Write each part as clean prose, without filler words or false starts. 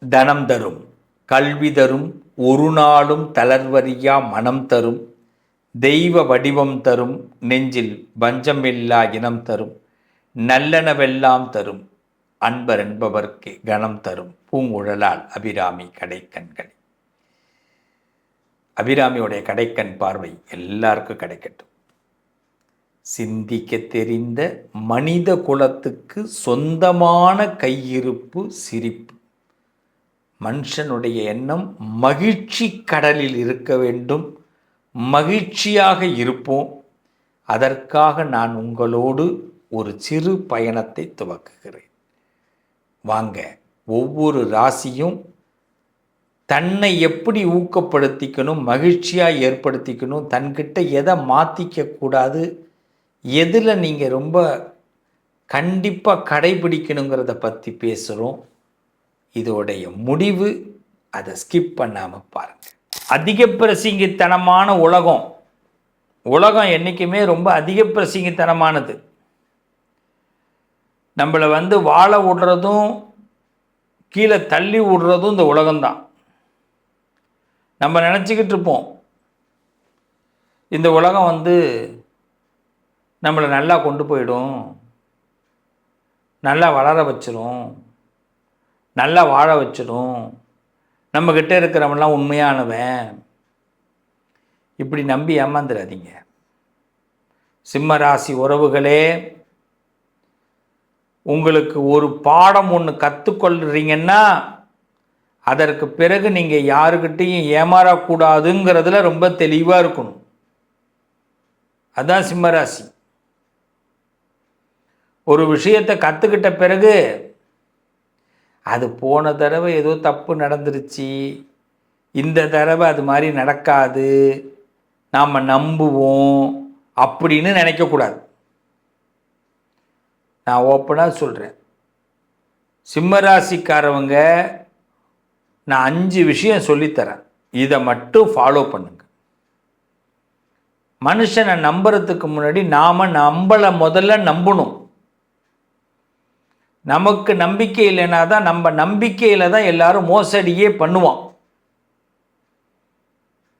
தனம் தரும், கல்வி தரும், ஒரு நாளும் தளர்வறியா மனம் தரும், தெய்வ வடிவம் தரும், நெஞ்சில் வஞ்சமில்லா இனம் தரும், நல்லனவெல்லாம் தரும், அன்பர் என்பவர்க்கு கணம் தரும், பூங்குழலால் அபிராமி கடைக்கண்கள். அபிராமியோடைய கடைக்கண் பார்வை எல்லாருக்கும் கிடைக்கட்டும். சிந்திக்க தெரிந்த மனித குலத்துக்கு சொந்தமான கையிருப்பு சிரிப்பு. மனுஷனுடைய எண்ணம் மகிழ்ச்சி கடலில் இருக்க வேண்டும், மகிழ்ச்சியாக இருப்போம். அதற்காக நான் உங்களோடு ஒரு சிறு பயணத்தை துவக்குகிறேன். வாங்க, ஒவ்வொரு ராசியும் தன்னை எப்படி ஊக்கப்படுத்திக்கணும், மகிழ்ச்சியாக ஏற்படுத்திக்கணும், தன்கிட்ட எதை மாற்றிக்க கூடாது, எதில் நீங்கள் ரொம்ப கண்டிப்பாக கடைபிடிக்கணுங்கிறத பற்றி பேசுகிறோம். இதோடைய முடிவு அதை ஸ்கிப் பண்ணாமல் பாருங்கள். அதிக பிரசிங்கித்தனமான உலகம் என்றைக்குமே ரொம்ப அதிக பிரசிங்கித்தனமானது. நம்மளை வாழ விடுறதும் கீழே தள்ளி விடுறதும் இந்த உலகம்தான். நம்ம நினச்சிக்கிட்டு இருப்போம் இந்த உலகம் நம்மளை நல்லா கொண்டு போயிடும், நல்லா வளர வச்சிடும், நல்லா வாழ வச்சிடும், நம்மக்கிட்ட இருக்கிறவன்லாம் உண்மையானவன். இப்படி நம்பி ஏமாந்துடாதீங்க. சிம்ம ராசி உறவுகளே, உங்களுக்கு ஒரு பாடம் ஒன்று கற்றுக்கொள்கிறீங்கன்னா அதற்கு பிறகு நீங்கள் யாருக்கிட்டையும் ஏமாறக்கூடாதுங்கிறதுல ரொம்ப தெளிவாக இருக்கணும். அதுதான் சிம்மராசி. ஒரு விஷயத்தை கற்றுக்கிட்ட பிறகு அது போன தடவை ஏதோ தப்பு நடந்துருச்சு, இந்த தடவை அது மாதிரி நடக்காது, நாம் நம்புவோம் அப்படின்னு நினைக்கக்கூடாது. நான் ஓப்பனாக சொல்கிறேன், சிம்மராசிக்காரவங்க நான் 5 விஷயம் சொல்லித்தரேன், இதை மட்டும் ஃபாலோ பண்ணுங்க. மனுஷனை நம்புறதுக்கு முன்னாடி நாம் நம்மளை முதல்ல நம்பணும். நமக்கு நம்பிக்கை இல்லைன்னா தான், நம்ம நம்பிக்கையில் தான் எல்லாரும் மோசடியே பண்ணுவான்.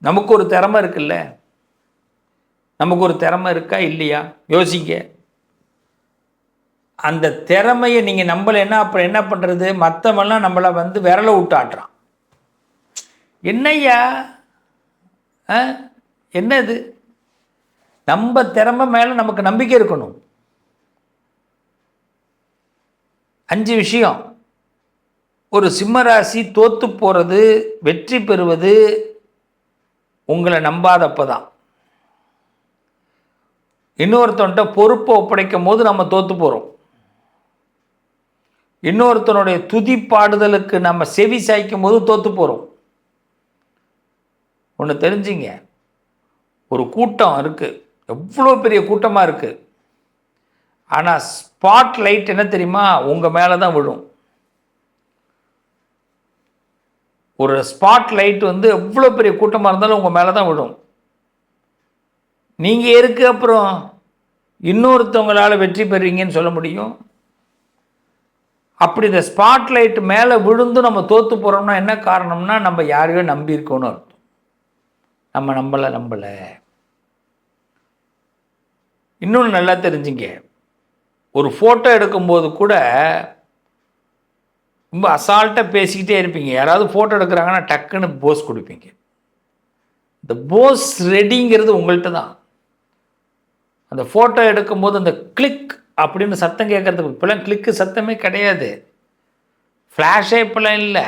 நமக்கு ஒரு திறமை இருக்குல்ல, நமக்கு ஒரு திறமை இருக்கா இல்லையா யோசிங்க. அந்த திறமையை நீங்கள் நம்பலைன்னா அப்புறம் என்ன பண்ணுறது? மற்றவெல்லாம் நம்மளை விரலை விட்டு ஆட்டுறான். என்னய்யா என்னது? நம்ம திறமை மேலே நமக்கு நம்பிக்கை இருக்கணும். 5 விஷயம். ஒரு சிம்மராசி தோற்று போகிறது, வெற்றி பெறுவது உங்களை நம்பாதப்போ தான். இன்னொருத்தன்ட்ட பொறுப்பை ஒப்படைக்கும் போது நம்ம தோற்று போகிறோம். இன்னொருத்தனுடைய துதி பாடுதலுக்கு நம்ம செவி சாய்க்கும் போது தோற்று போகிறோம். ஒன்று தெரிஞ்சுங்க, ஒரு கூட்டம் இருக்குது, எவ்வளோ பெரிய கூட்டமாக இருக்குது, ஆனால் ஸ்பாட் லைட் என்ன தெரியுமா? உங்கள் மேலே தான் விழும். ஒரு ஸ்பாட் லைட் எவ்வளோ பெரிய கூட்டமாக இருந்தாலும் உங்கள் மேலே தான் விழும். நீங்கள் இருக்கு அப்புறம் இன்னொருத்தவங்களால் வெற்றி பெறுவீங்கன்னு சொல்ல முடியும்? அப்படி இந்த ஸ்பாட் லைட் மேலே விழுந்து நம்ம தோற்று போகிறோம்னா என்ன காரணம்னா, நம்ம யாரையோ நம்பியிருக்கோன்னு அர்த்தம். நம்ம நம்பலை. இன்னொன்று நல்லா தெரிஞ்சுங்க, ஒரு ஃபோட்டோ எடுக்கும்போது கூட ரொம்ப அசால்ட்டாக பேசிக்கிட்டே இருப்பீங்க. யாராவது ஃபோட்டோ எடுக்கிறாங்கன்னா டக்குன்னு போஸ் கொடுப்பீங்க. இந்த போஸ் ரெடிங்கிறது உங்கள்கிட்ட தான். அந்த ஃபோட்டோ எடுக்கும்போது அந்த கிளிக் அப்படின்னு சத்தம் கேட்குறதுக்கு இப்போலாம் கிளிக்கு சத்தமே கிடையாது, ஃப்ளாஷே இப்போலாம் இல்லை.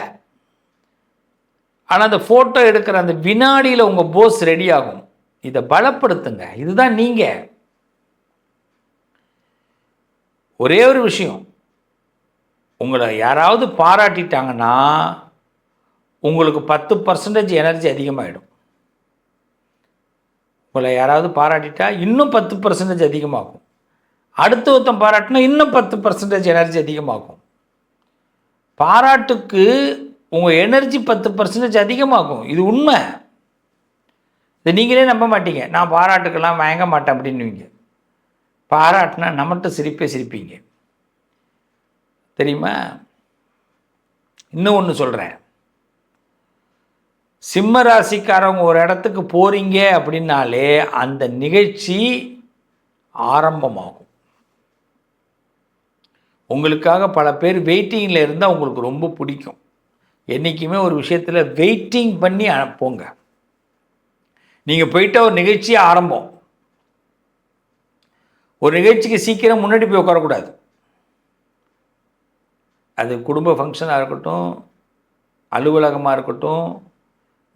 ஆனால் அந்த ஃபோட்டோ எடுக்கிற அந்த வினாடியில் உங்கள் போஸ் ரெடி ஆகும். இதை பலப்படுத்துங்க. இதுதான் நீங்கள். ஒரே ஒரு விஷயம், உங்களை யாராவது பாராட்டிட்டாங்கன்னா உங்களுக்கு 10% எனர்ஜி அதிகமாகிடும். உங்களை யாராவது பாராட்டிட்டா இன்னும் 10% அதிகமாகும். ஒருத்தன் பாராட்டினா இன்னும் 10% எனர்ஜி அதிகமாகும். பாராட்டுக்கு உங்கள் எனர்ஜி 10% அதிகமாகும். இது உண்மை. இதை நீங்களே நம்ப மாட்டீங்க. நான் பாராட்டுக்கெல்லாம் வாங்க மாட்டேன் அப்படின்னுவீங்க. பாராட்டினா நம்மகிட்ட சிரிப்பீங்க தெரியுமா? இன்னும் ஒன்று சொல்கிறேன், சிம்ம ராசிக்காரவங்க ஒரு இடத்துக்கு போகிறீங்க அப்படின்னாலே அந்த நிகழ்ச்சி ஆரம்பமாகும். உங்களுக்காக பல பேர் வெயிட்டிங்கில் இருந்தால் உங்களுக்கு ரொம்ப பிடிக்கும். என்றைக்குமே ஒரு விஷயத்தில் வெயிட்டிங் பண்ணி போங்க. நீங்கள் போயிட்ட ஒரு நிகழ்ச்சி ஆரம்பம். ஒரு நிகழ்ச்சிக்கு சீக்கிரம் முன்னாடி போய் உட்காரக்கூடாது. அது குடும்ப ஃபங்க்ஷனாக இருக்கட்டும், அலுவலகமாக இருக்கட்டும்,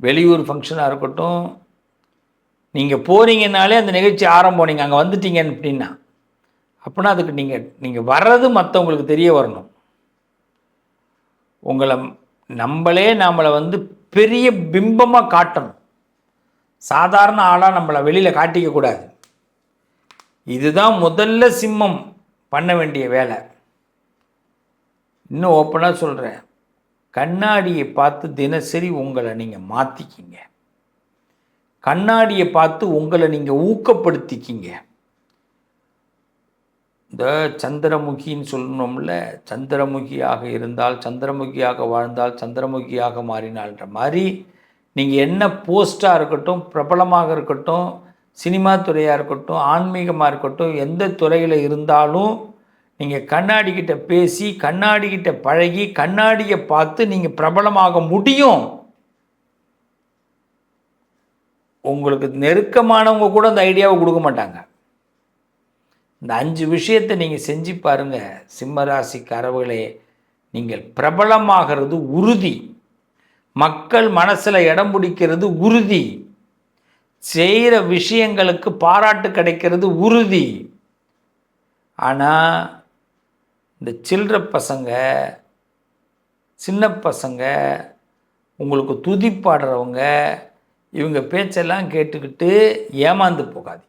வெளியூர் ஃபங்க்ஷனாக இருக்கட்டும், நீங்கள் போகிறீங்கனாலே அந்த நிகழ்ச்சி ஆரம்பம். நீங்கள் அங்கே வந்துட்டீங்க அப்படின்னா அப்படின்னா அதுக்கு நீங்கள் வர்றது மற்றவங்களுக்கு தெரிய வரணும். உங்களை நம்மளை பெரிய பிம்பமாக காட்டணும். சாதாரண ஆளாக நம்மளை வெளியில் காட்டிக்கக்கூடாது. இதுதான் முதல்ல சிம்மம் பண்ண வேண்டிய வேலை. இன்னும் ஓப்பனாக சொல்கிறேன், கண்ணாடியை பார்த்து தினசரி உங்களை நீங்கள் மாற்றிக்கிங்க. கண்ணாடியை பார்த்து உங்களை நீங்கள் ஊக்கப்படுத்திக்கிங்க. இந்த சந்திரமுகின்னு சொல்லணும்ல, சந்திரமுகியாக இருந்தால், சந்திரமுகியாக வாழ்ந்தால், சந்திரமுகியாக மாறினால்ன்ற மாதிரி நீங்கள் என்ன போஸ்ட்டாக இருக்கட்டும், பிரபலமாக இருக்கட்டும், சினிமா துறையாக இருக்கட்டும், ஆன்மீகமாக இருக்கட்டும், எந்த துறையில் இருந்தாலும் நீங்கள் கண்ணாடிக்கிட்ட பேசி, கண்ணாடிக்கிட்ட பழகி, கண்ணாடியை பார்த்து நீங்கள் பிரபலமாக முடியும். உங்களுக்கு நெருக்கமானவங்க கூட அந்த ஐடியாவை கொடுக்க மாட்டாங்க. இந்த 5 விஷயத்தை நீங்கள் செஞ்சு பாருங்கள். சிம்மராசிக்காரர்களே, நீங்கள் பிரபலமாகிறது உறுதி. மக்கள் மனசில் இடம் பிடிக்கிறது உறுதி. செய்கிற விஷயங்களுக்கு பாராட்டு கிடைக்கிறது உறுதி. ஆனால் இந்த சில்லற பசங்க, சின்ன பசங்க, உங்களுக்கு துதி பாடுறவங்க, இவங்க பேச்செல்லாம் கேட்டுக்கிட்டு ஏமாந்து போகாது.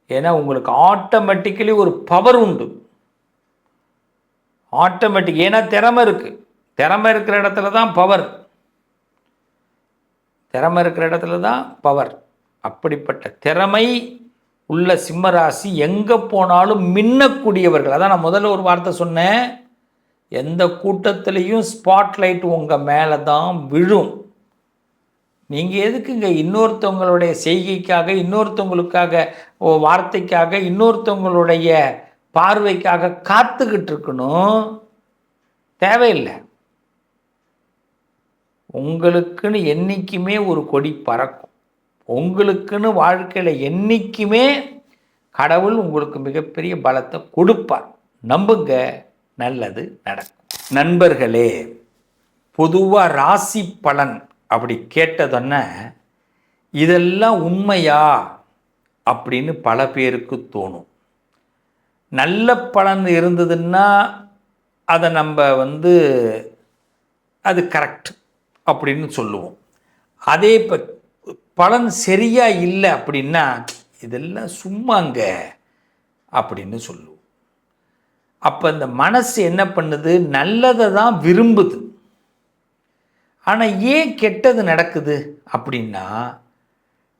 ஏன்னா உங்களுக்கு ஆட்டோமேட்டிக்கலி ஒரு பவர் உண்டு. ஆட்டோமேட்டிக். ஏன்னா திறமை இருக்குது. திறமை இருக்கிற இடத்துல தான் பவர். திறமை இருக்கிற இடத்துல தான் பவர். அப்படிப்பட்ட திறமை உள்ள சிம்மராசி எங்கே போனாலும் மின்னக்கூடியவர்கள். அதான் நான் முதல்ல ஒரு வார்த்தை சொன்னேன், எந்த கூட்டத்திலையும் ஸ்பாட்லைட் உங்கள் மேலே தான் விழும். நீங்கள் எதுக்குங்க இன்னொருத்தவங்களுடைய செய்கைக்காக, இன்னொருத்தவங்களுக்காக, வார்த்தைக்காக, இன்னொருத்தவங்களுடைய பார்வைக்காக காத்துக்கிட்டு இருக்கணும்? தேவையில்லை. உங்களுக்குன்னு என்றைக்குமே ஒரு கொடி பறக்கும். உங்களுக்குன்னு வாழ்க்கையில் என்றைக்குமே கடவுள் உங்களுக்கு மிகப்பெரிய பலத்தை கொடுப்பார். நம்புங்க, நல்லது நடக்கும். நண்பர்களே, பொதுவாக ராசி பலன் அப்படி கேட்டதுன்னா இதெல்லாம் உண்மையா அப்படின்னு பல பேருக்கு தோணும். நல்ல பலன் இருந்ததுன்னா அதை நம்ம அது கரெக்ட் அப்படின்னு சொல்லுவோம். அதே இப்போ பலன் சரியாக இல்லை அப்படின்னா இதெல்லாம் சும்மாங்க அப்படின்னு சொல்லுவோம். அப்போ இந்த மனசு என்ன பண்ணுது? நல்லதை தான் விரும்புது. ஆனால் ஏன் கெட்டது நடக்குது அப்படின்னா,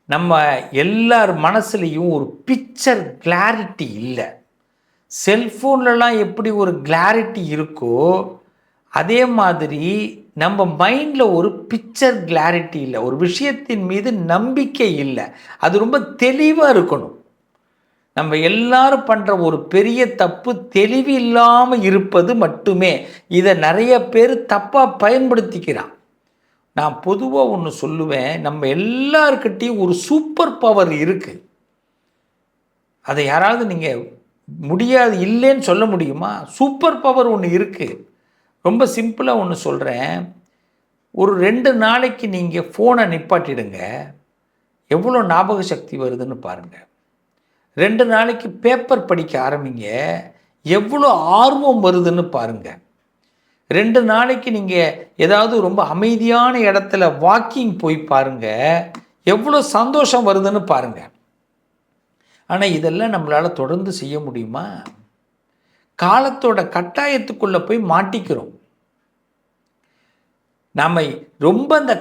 நம்ம எல்லார் மனசுலேயும் ஒரு பிக்சர் கிளாரிட்டி இல்லை. செல்ஃபோன்லலாம் எப்படி ஒரு கிளாரிட்டி இருக்கோ அதே மாதிரி நம்ம மைண்டில் ஒரு பிக்சர் கிளாரிட்டி இல்லை. ஒரு விஷயத்தின் மீது நம்பிக்கை இல்லை. அது ரொம்ப தெளிவாக இருக்கணும். நம்ம எல்லாரும் பண்ணுற ஒரு பெரிய தப்பு தெளிவு இல்லாமல் இருப்பது மட்டுமே. இதை நிறைய பேர் தப்பாக பயன்படுத்திக்கிறான். நான் பொதுவாக ஒன்று சொல்லுவேன், நம்ம எல்லாருக்கிட்டையும் ஒரு சூப்பர் பவர் இருக்குது. அதை யாராவது நீங்கள் முடியாது இல்லைன்னு சொல்ல முடியுமா? சூப்பர் பவர் ஒன்று இருக்குது. ரொம்ப சிம்பிளாக ஒன்று சொல்கிறேன். ஒரு 2 நாளைக்கு நீங்கள் ஃபோனை நிப்பாட்டிடுங்க, எவ்வளோ ஞாபக சக்தி வருதுன்னு பாருங்கள். 2 நாளைக்கு பேப்பர் படிக்க ஆரம்பிங்க, எவ்வளோ ஆர்வம் வருதுன்னு பாருங்கள். 2 நாளைக்கு நீங்கள் ஏதாவது ரொம்ப அமைதியான இடத்துல வாக்கிங் போய் பாருங்கள், எவ்வளோ சந்தோஷம் வருதுன்னு பாருங்கள். ஆனால் இதெல்லாம் நம்மளால் தொடர்ந்து செய்ய முடியுமா? காலத்தோட கட்டாயத்துக்குள்ளே போய் மாட்டிக்கிறோம். நம்ம ரொம்ப இந்த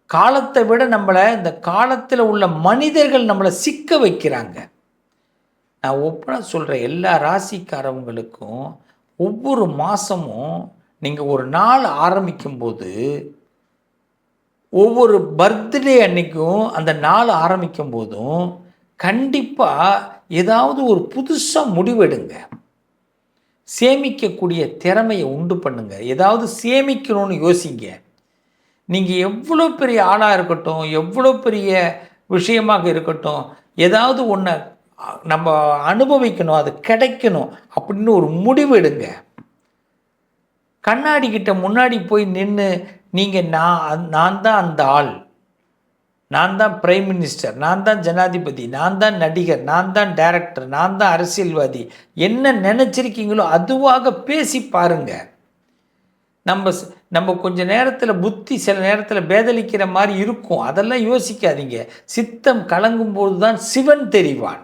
காலத்தை விட நம்மளை இந்த காலத்தில் உள்ள மனிதர்கள் நம்மளை சிக்க வைக்கிறாங்க. நான் ஒப்பனா சொல்கிறேன், எல்லா ராசிக்காரவங்களுக்கும் ஒவ்வொரு மாதமும் நீங்கள் ஒரு நாள் ஆரம்பிக்கும்போது, ஒவ்வொரு பர்த்டே அன்னைக்கும் அந்த நாள் ஆரம்பிக்கும் போதும் கண்டிப்பாக ஏதாவது ஒரு புதுசாக முடிவெடுங்க. சேமிக்கக்கூடிய திறமையை உண்டு பண்ணுங்க. ஏதாவது சேமிக்கணும்னு யோசிங்க. நீங்கள் எவ்வளோ பெரிய ஆளாக இருக்கட்டும், எவ்வளோ பெரிய விஷயமாக இருக்கட்டும், ஏதாவது ஒன்றை நம்ம அனுபவிக்கணும், அது கிடைக்கணும் அப்படின்னு ஒரு முடிவு எடுங்க. கண்ணாடி கிட்ட முன்னாடி போய் நின்று நீங்கள் நான் தான் அந்த ஆள், நான் தான் பிரைம் மினிஸ்டர், நான் தான் ஜனாதிபதி, நான் தான் நடிகர், நான் தான் டைரக்டர், நான் தான் அரசியல்வாதி, என்ன நினச்சிருக்கீங்களோ அதுவாக பேசி பாருங்க. நம்ம கொஞ்ச நேரத்தில் புத்தி சில நேரத்தில் பேதலிக்கிற மாதிரி இருக்கும். அதெல்லாம் யோசிக்காதீங்க. சித்தம் கலங்கும்போது தான் சிவன் தெரிவான்.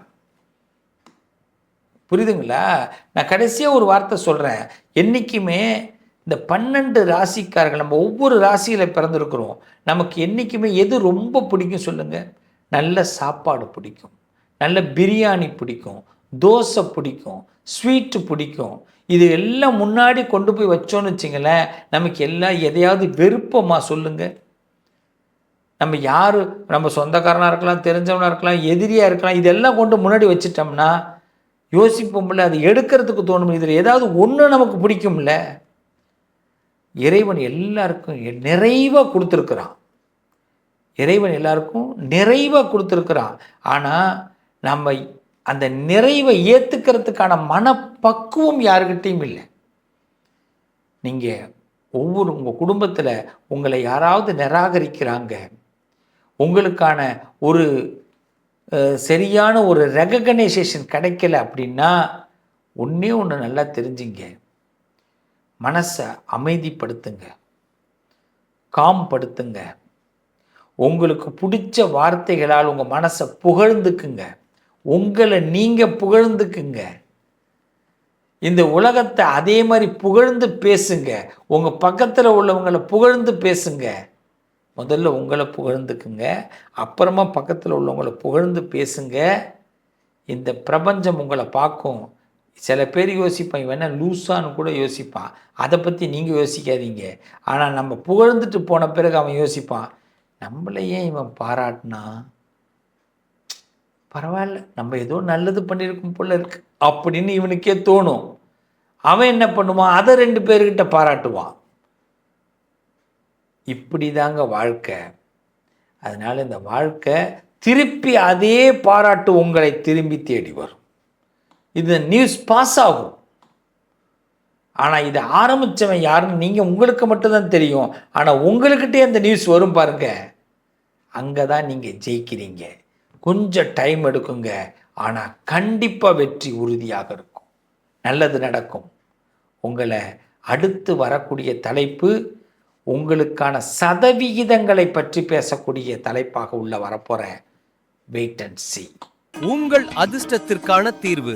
புரியுதுங்களா? நான் கடைசியாக ஒரு வார்த்தை சொல்கிறேன். என்றைக்குமே இந்த 12 ராசிக்காரர்கள், நம்ம ஒவ்வொரு ராசியில் பிறந்திருக்கிறோம். நமக்கு என்றைக்குமே எது ரொம்ப பிடிக்கும் சொல்லுங்கள்? நல்ல சாப்பாடு பிடிக்கும், நல்ல பிரியாணி பிடிக்கும், தோசை பிடிக்கும், ஸ்வீட்டு பிடிக்கும். இது எல்லாம் முன்னாடி கொண்டு போய் வச்சோன்னு வச்சிங்களேன், நமக்கு எல்லாம் எதையாவது வெறுப்பமா சொல்லுங்கள்? நம்ம யார், நம்ம சொந்தக்காரனாக இருக்கலாம், தெரிஞ்சவனாக இருக்கலாம், எதிரியாக இருக்கலாம், இதெல்லாம் கொண்டு முன்னாடி வச்சிட்டோம்னா யோசிப்போம்ல, அது எடுக்கிறதுக்கு தோணும். இதில் ஏதாவது ஒன்று நமக்கு பிடிக்கும்ல. இறைவன் எல்லாருக்கும் நிறைவாக கொடுத்துருக்குறான். இறைவன் எல்லாருக்கும் நிறைவாக கொடுத்துருக்குறான். ஆனால் நம்ம அந்த நிறைவை ஏற்றுக்கிறதுக்கான மனப்பக்குவம் யாருக்கிட்டையும் இல்லை. நீங்கள் உங்கள் குடும்பத்தில் உங்களை யாராவது நிராகரிக்கிறாங்க, உங்களுக்கான ஒரு சரியான ஒரு ரெகக்னைசேஷன் கிடைக்கல அப்படின்னா ஒன்றே ஒன்று நல்லா தெரிஞ்சுங்க. மனசை அமைதிப்படுத்துங்க, காம்படுத்துங்க. உங்களுக்கு பிடிச்ச வார்த்தைகளால் உங்கள் மனசை புகழ்ந்துக்குங்க. உங்களை நீங்கள் புகழ்ந்துக்குங்க. இந்த உலகத்தை அதே மாதிரி புகழ்ந்து பேசுங்க. உங்கள் பக்கத்தில் உள்ளவங்களை புகழ்ந்து பேசுங்க. முதல்ல உங்களை புகழ்ந்துக்குங்க, அப்புறமா பக்கத்தில் உள்ளவங்களை புகழ்ந்து பேசுங்க. இந்த பிரபஞ்சம் உங்களை பார்க்கும். சில பேர் யோசிப்பான், இவன் லூஸான்னு கூட யோசிப்பான். அதை பற்றி நீங்கள் யோசிக்காதீங்க. ஆனால் நம்ம புகழ்ந்துட்டு போன பிறகு அவன் யோசிப்பான், நம்மளை ஏன் இவன் பாராட்டினா, பரவாயில்ல நம்ம ஏதோ நல்லது பண்ணியிருக்கும் போல இருக்கு அப்படின்னு இவனுக்கே தோணும். அவன் என்ன பண்ணுவான், அதை 2 பேர்கிட்ட பாராட்டுவான். இப்படி தாங்க வாழ்க்கை. அதனால் இந்த வாழ்க்கை திருப்பி அதே பாராட்டு உங்களை திரும்பி தேடி வரும். இது நியூஸ் பாஸ் ஆகும். ஆனால் இதை ஆரம்பித்தவன் யாருன்னு நீங்கள் உங்களுக்கு மட்டும்தான் தெரியும். ஆனால் உங்கள்கிட்டே அந்த நியூஸ் வரும் பாருங்க, அங்கே தான் நீங்கள் ஜெயிக்கிறீங்க. கொஞ்சம் டைம் எடுக்குங்க, ஆனால் கண்டிப்பாக வெற்றி உறுதியாக இருக்கும், நல்லது நடக்கும். உங்களை அடுத்து வரக்கூடிய தலைப்பு உங்களுக்கான சதவிகிதங்களை பற்றி பேசக்கூடிய தலைப்பாக உள்ள வரப்போகிறேன். வெயிட் அண்ட் சீ. உங்கள் அதிர்ஷ்டத்திற்கான தீர்வு: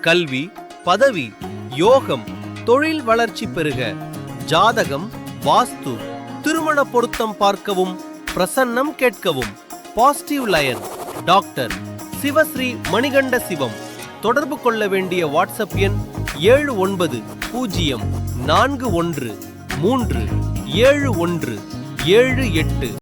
கல்வி, பதவி, யோகம், தொழில் வளர்ச்சி பெருக, ஜாதகம், வாஸ்து, திருமண பொருத்தம் பார்க்கவும், பிரசன்னம் கேட்கவும். Positive line doctor Sivasri Manikanda Sivam. தொடர்பு கொள்ள வேண்டிய வாட்ஸ்அப் எண் 7904137178.